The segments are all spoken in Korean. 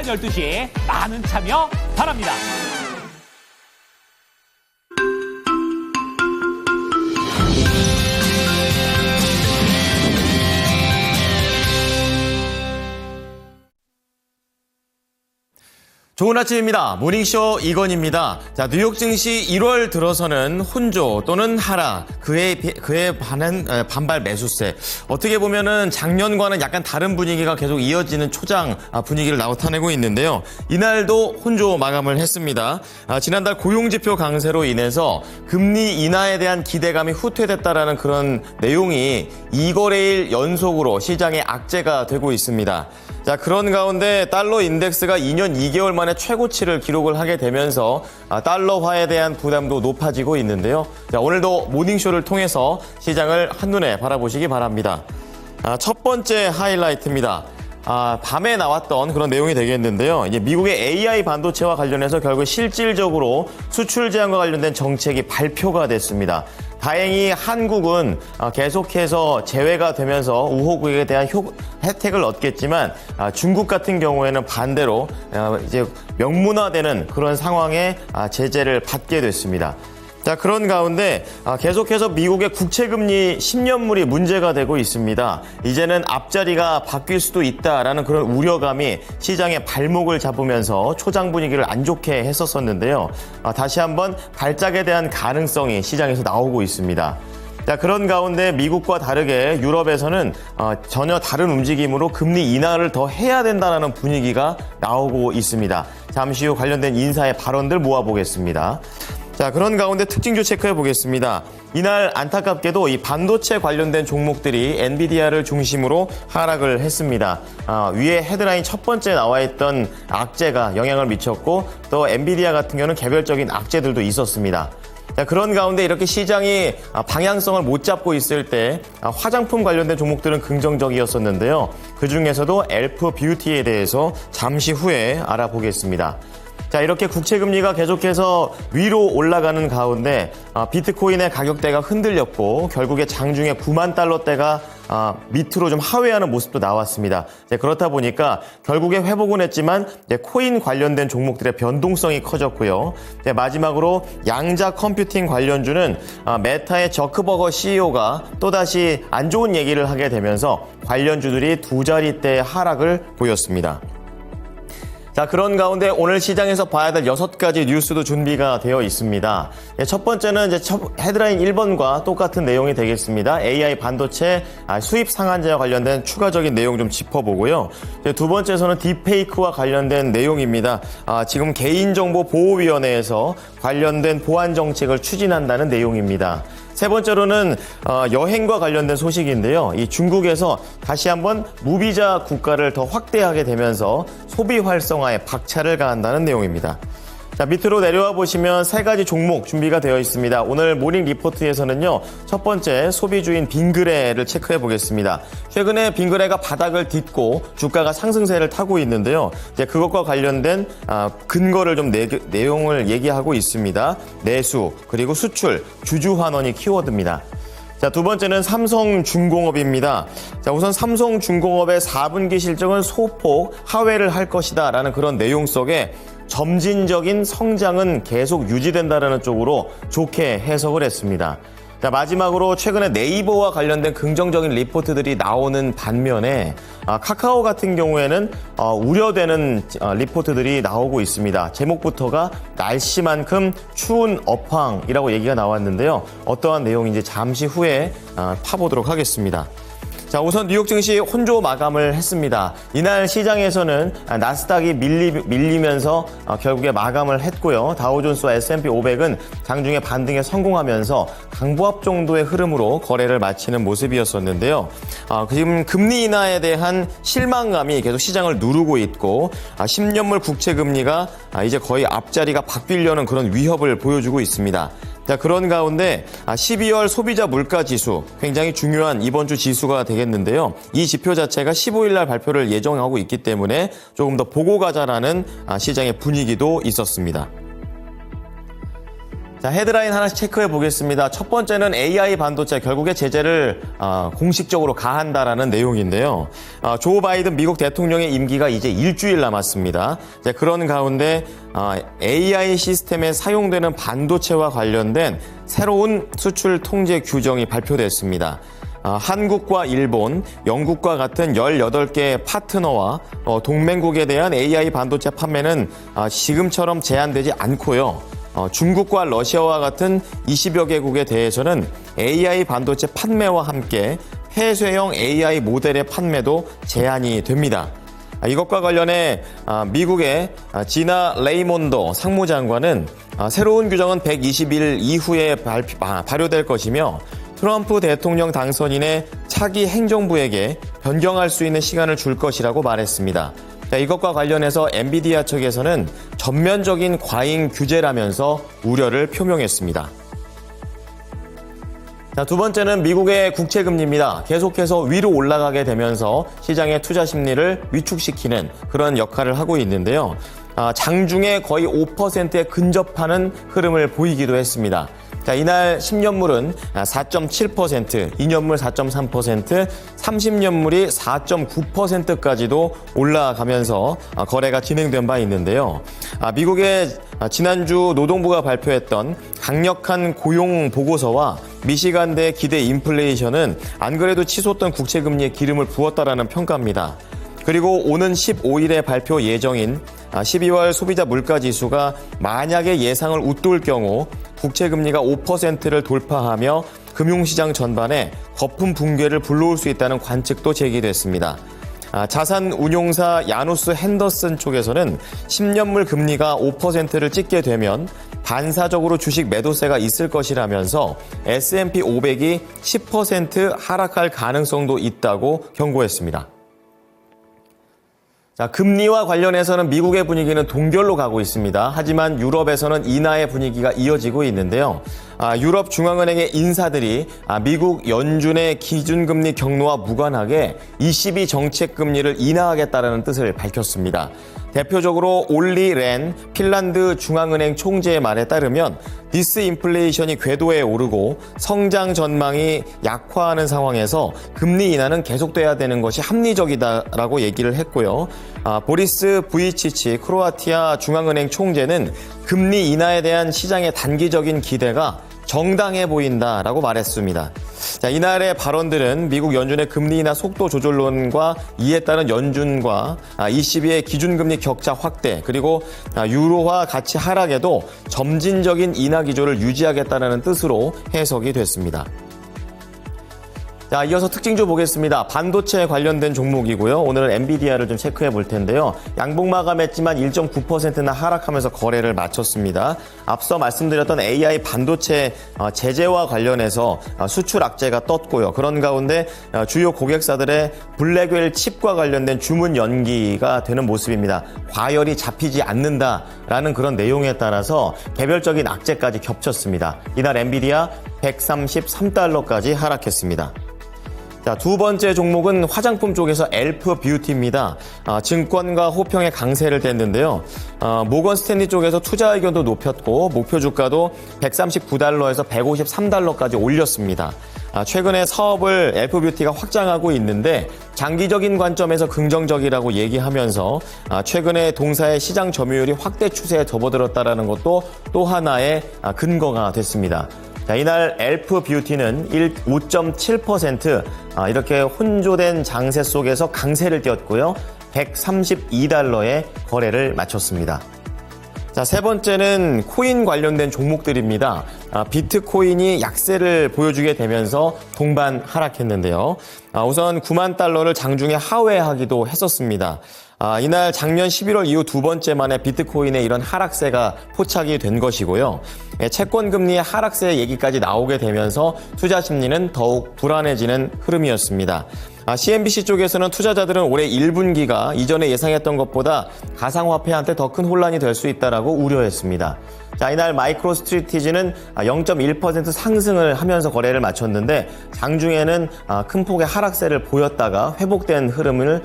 12시 많은 참여 바랍니다. 좋은 아침입니다. 모닝쇼 이건입니다. 자, 뉴욕 증시 1월 들어서는 혼조 또는 하락, 그에 반발 매수세. 어떻게 보면은 작년과는 약간 다른 분위기가 계속 이어지는 초장 분위기를 나타내고 있는데요. 이날도 혼조 마감을 했습니다. 지난달 고용지표 강세로 인해서 금리 인하에 대한 기대감이 후퇴됐다라는 그런 내용이 2거래일 연속으로 시장에 악재가 되고 있습니다. 자, 그런 가운데 달러 인덱스가 2년 2개월 만에 최고치를 기록을 하게 되면서 달러화에 대한 부담도 높아지고 있는데요. 자, 오늘도 모닝쇼를 통해서 시장을 한눈에 바라보시기 바랍니다. 첫 번째 하이라이트입니다. 밤에 나왔던 그런 내용이 되겠는데요. 이제 미국의 AI 반도체와 관련해서 결국 실질적으로 수출 제한과 관련된 정책이 발표가 됐습니다. 다행히 한국은 계속해서 제외가 되면서 우호국에 대한 혜택을 얻겠지만 중국 같은 경우에는 반대로 이제 명문화되는 그런 상황에 제재를 받게 됐습니다. 자, 그런 가운데 계속해서 미국의 국채금리 10년물이 문제가 되고 있습니다. 이제는 앞자리가 바뀔 수도 있다라는 그런 우려감이 시장의 발목을 잡으면서 초장 분위기를 안 좋게 했었는데요. 다시 한번 발작에 대한 가능성이 시장에서 나오고 있습니다. 자, 그런 가운데 미국과 다르게 유럽에서는 전혀 다른 움직임으로 금리 인하를 더 해야 된다는 분위기가 나오고 있습니다. 잠시 후 관련된 인사의 발언들 모아보겠습니다. 자, 그런 가운데 특징주 체크해 보겠습니다. 이날 안타깝게도 이 반도체 관련된 종목들이 엔비디아를 중심으로 하락을 했습니다. 위에 헤드라인 첫 번째 나와 있던 악재가 영향을 미쳤고 또 엔비디아 같은 경우는 개별적인 악재들도 있었습니다. 자, 그런 가운데 이렇게 시장이 방향성을 못 잡고 있을 때 화장품 관련된 종목들은 긍정적이었었는데요. 그중에서도 엘프 뷰티에 대해서 잠시 후에 알아보겠습니다. 자, 이렇게 국채금리가 계속해서 위로 올라가는 가운데 비트코인의 가격대가 흔들렸고 결국에 장중에 9만 달러대가 밑으로 좀 하회하는 모습도 나왔습니다. 그렇다 보니까 결국에 회복은 했지만 코인 관련된 종목들의 변동성이 커졌고요. 마지막으로 양자 컴퓨팅 관련주는 메타의 저크버거 CEO가 또다시 안 좋은 얘기를 하게 되면서 관련주들이 두 자릿대의 하락을 보였습니다. 자, 그런 가운데 오늘 시장에서 봐야 될 6가지 뉴스도 준비가 되어 있습니다. 첫 번째는 이제 헤드라인 1번과 똑같은 내용이 되겠습니다. AI 반도체 수입 상한제와 관련된 추가적인 내용 좀 짚어보고요. 두 번째에서는 딥페이크와 관련된 내용입니다. 지금 개인정보보호위원회에서 관련된 보안 정책을 추진한다는 내용입니다. 세 번째로는 여행과 관련된 소식인데요. 이 중국에서 다시 한번 무비자 국가를 더 확대하게 되면서 소비 활성화에 박차를 가한다는 내용입니다. 자, 밑으로 내려와 보시면 3가지 종목 준비가 되어 있습니다. 오늘 모닝 리포트에서는요, 첫 번째 소비주인 빙그레를 체크해 보겠습니다. 최근에 빙그레가 바닥을 딛고 주가가 상승세를 타고 있는데요. 이제 그것과 관련된 근거를 좀 내용을 얘기하고 있습니다. 내수 그리고 수출, 주주환원이 키워드입니다. 자, 두 번째는 삼성중공업입니다. 자, 우선 삼성중공업의 4분기 실적은 소폭 하회를 할 것이다라는 그런 내용 속에 점진적인 성장은 계속 유지된다라는 쪽으로 좋게 해석을 했습니다. 자, 마지막으로 최근에 네이버와 관련된 긍정적인 리포트들이 나오는 반면에 카카오 같은 경우에는 우려되는 리포트들이 나오고 있습니다. 제목부터가 날씨만큼 추운 업황이라고 얘기가 나왔는데요. 어떠한 내용인지 잠시 후에 파보도록 하겠습니다. 자, 우선 뉴욕 증시 혼조 마감을 했습니다. 이날 시장에서는 나스닥이 밀리면서 결국에 마감을 했고요. 다우존스와 S&P 500은 장중에 반등에 성공하면서 강보합 정도의 흐름으로 거래를 마치는 모습이었었는데요. 지금 금리 인하에 대한 실망감이 계속 시장을 누르고 있고 10년물 국채 금리가 이제 거의 앞자리가 바뀌려는 그런 위협을 보여주고 있습니다. 자, 그런 가운데 12월 소비자 물가 지수, 굉장히 중요한 이번 주 지수가 되겠는데요. 이 지표 자체가 15일 날 발표를 예정하고 있기 때문에 조금 더 보고 가자라는 시장의 분위기도 있었습니다. 자, 헤드라인 하나씩 체크해 보겠습니다. 첫 번째는 AI 반도체 결국에 제재를 공식적으로 가한다라는 내용인데요. 조 바이든 미국 대통령의 임기가 이제 일주일 남았습니다. 이제 그런 가운데 AI 시스템에 사용되는 반도체와 관련된 새로운 수출 통제 규정이 발표됐습니다. 한국과 일본, 영국과 같은 18개 파트너와 동맹국에 대한 AI 반도체 판매는 지금처럼 제한되지 않고요. 중국과 러시아와 같은 20여 개국에 대해서는 AI 반도체 판매와 함께 폐쇄형 AI 모델의 판매도 제한이 됩니다. 이것과 관련해 미국의 지나 레이몬더 상무장관은 새로운 규정은 120일 이후에 발효될 것이며 트럼프 대통령 당선인의 차기 행정부에게 변경할 수 있는 시간을 줄 것이라고 말했습니다. 자, 이것과 관련해서 엔비디아 측에서는 전면적인 과잉 규제라면서 우려를 표명했습니다. 자, 두 번째는 미국의 국채금리입니다. 계속해서 위로 올라가게 되면서 시장의 투자 심리를 위축시키는 그런 역할을 하고 있는데요. 장중에 거의 5%에 근접하는 흐름을 보이기도 했습니다. 자, 이날 10년물은 4.7%, 2년물 4.3%, 30년물이 4.9%까지도 올라가면서 거래가 진행된 바 있는데요. 미국의 지난주 노동부가 발표했던 강력한 고용 보고서와 미시간대 기대 인플레이션은 안 그래도 치솟던 국채금리에 기름을 부었다라는 평가입니다. 그리고 오는 15일에 발표 예정인 12월 소비자 물가지수가 만약에 예상을 웃돌 경우 국채금리가 5%를 돌파하며 금융시장 전반에 거품 붕괴를 불러올 수 있다는 관측도 제기됐습니다. 자산운용사 야누스 핸더슨 쪽에서는 10년물 금리가 5%를 찍게 되면 반사적으로 주식 매도세가 있을 것이라면서 S&P 500이 10% 하락할 가능성도 있다고 경고했습니다. 자, 금리와 관련해서는 미국의 분위기는 동결로 가고 있습니다. 하지만 유럽에서는 인하의 분위기가 이어지고 있는데요. 유럽 중앙은행의 인사들이 미국 연준의 기준금리 경로와 무관하게 ECB 정책금리를 인하하겠다는 뜻을 밝혔습니다. 대표적으로 올리 렌 핀란드 중앙은행 총재의 말에 따르면 디스인플레이션이 궤도에 오르고 성장 전망이 약화하는 상황에서 금리 인하는 계속돼야 되는 것이 합리적이다라고 얘기를 했고요. 보리스 부이치치 크로아티아 중앙은행 총재는 금리 인하에 대한 시장의 단기적인 기대가 정당해 보인다라고 말했습니다. 자, 이날의 발언들은 미국 연준의 금리 인하 속도 조절론과 이에 따른 연준과 ECB의 기준금리 격차 확대 그리고 유로화 가치 하락에도 점진적인 인하 기조를 유지하겠다는 뜻으로 해석이 됐습니다. 자, 이어서 특징주 보겠습니다. 반도체 관련된 종목이고요. 오늘은 엔비디아를 좀 체크해 볼 텐데요. 양봉 마감했지만 1.9%나 하락하면서 거래를 마쳤습니다. 앞서 말씀드렸던 AI 반도체 제재와 관련해서 수출 악재가 떴고요. 그런 가운데 주요 고객사들의 블랙웰 칩과 관련된 주문 연기가 되는 모습입니다. 과열이 잡히지 않는다라는 그런 내용에 따라서 개별적인 악재까지 겹쳤습니다. 이날 엔비디아 133달러까지 하락했습니다. 자, 두 번째 종목은 화장품 쪽에서 엘프 뷰티입니다. 증권가 호평에 강세를 뗐는데요. 모건 스탠리 쪽에서 투자 의견도 높였고 목표 주가도 139달러에서 153달러까지 올렸습니다. 최근에 사업을 엘프 뷰티가 확장하고 있는데 장기적인 관점에서 긍정적이라고 얘기하면서 최근에 동사의 시장 점유율이 확대 추세에 접어들었다는 것도 또 하나의 근거가 됐습니다. 자, 이날 엘프 뷰티는 5.7% 이렇게 혼조된 장세 속에서 강세를 띄었고요. 132달러에 거래를 마쳤습니다. 자, 세 번째는 코인 관련된 종목들입니다. 비트코인이 약세를 보여주게 되면서 동반 하락했는데요. 우선 9만 달러를 장중에 하회하기도 했었습니다. 이날 작년 11월 이후 두 번째 만에 비트코인의 이런 하락세가 포착이 된 것이고요. 채권 금리의 하락세 얘기까지 나오게 되면서 투자 심리는 더욱 불안해지는 흐름이었습니다. CNBC 쪽에서는 투자자들은 올해 1분기가 이전에 예상했던 것보다 가상화폐한테 더 큰 혼란이 될 수 있다라고 우려했습니다. 자, 이날 마이크로 스트래티지는 0.1% 상승을 하면서 거래를 마쳤는데 장중에는 큰 폭의 하락세를 보였다가 회복된 흐름을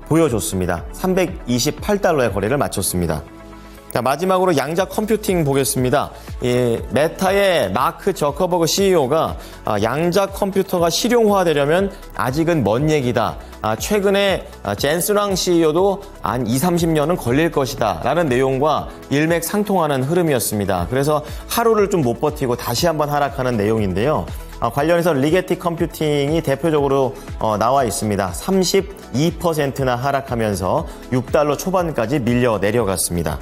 보여줬습니다. 328달러의 거래를 마쳤습니다. 자, 마지막으로 양자 컴퓨팅 보겠습니다. 메타의 마크 저커버그 CEO가 양자 컴퓨터가 실용화되려면 아직은 먼 얘기다. 최근에 젠스랑 CEO도 한 20-30년은 걸릴 것이다 라는 내용과 일맥상통하는 흐름이었습니다. 그래서 하루를 좀 못 버티고 다시 한번 하락하는 내용인데요. 관련해서 리게티 컴퓨팅이 대표적으로 나와 있습니다. 32%나 하락하면서 $6 초반까지 밀려 내려갔습니다.